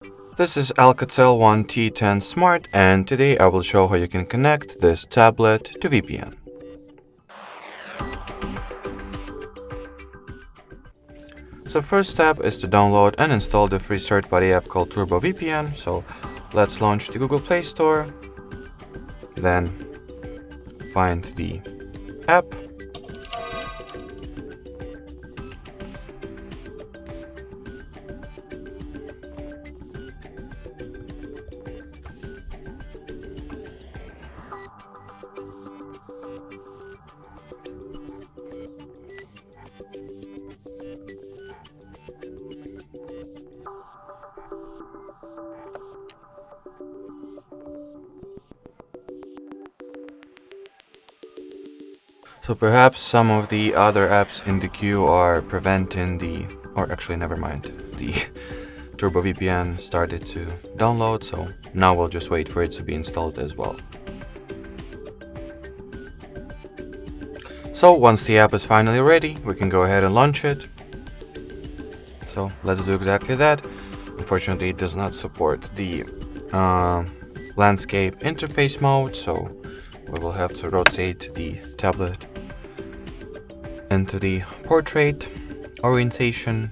This is ALCATEL 1T10 Smart, and today I will show how you can connect this tablet to VPN. So first step is to download and install the free third-party app called TurboVPN. So let's launch the Google Play Store, then find the app. So perhaps some of the other apps in the queue are preventing the TurboVPN started to download, so now we'll just wait for it to be installed as well. So once the app is finally ready, we can go ahead and launch it. So let's do exactly that. Unfortunately, it does not support the landscape interface mode, so we will have to rotate the tablet into the portrait orientation.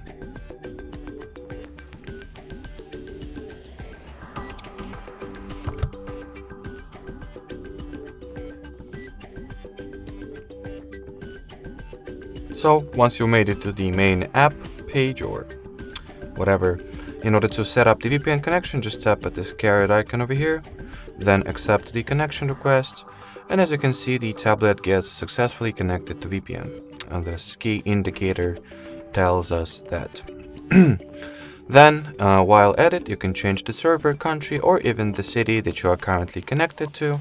So once you made it to the main app page or whatever, in order to set up the VPN connection, just tap at this caret icon over here, then accept the connection request, and as you can see, the tablet gets successfully connected to VPN. And this key indicator tells us that. Then, while at it, you can change the server, country, or even the city that you are currently connected to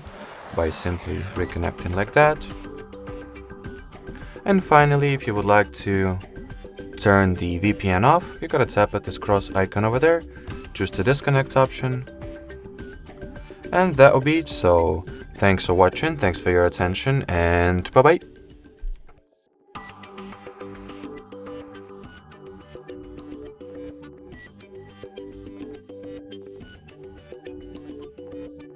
by simply reconnecting like that. And finally, if you would like to turn the VPN off, you gotta tap at this cross icon over there, choose the disconnect option, and that will be it. So thanks for watching, thanks for your attention, and bye bye.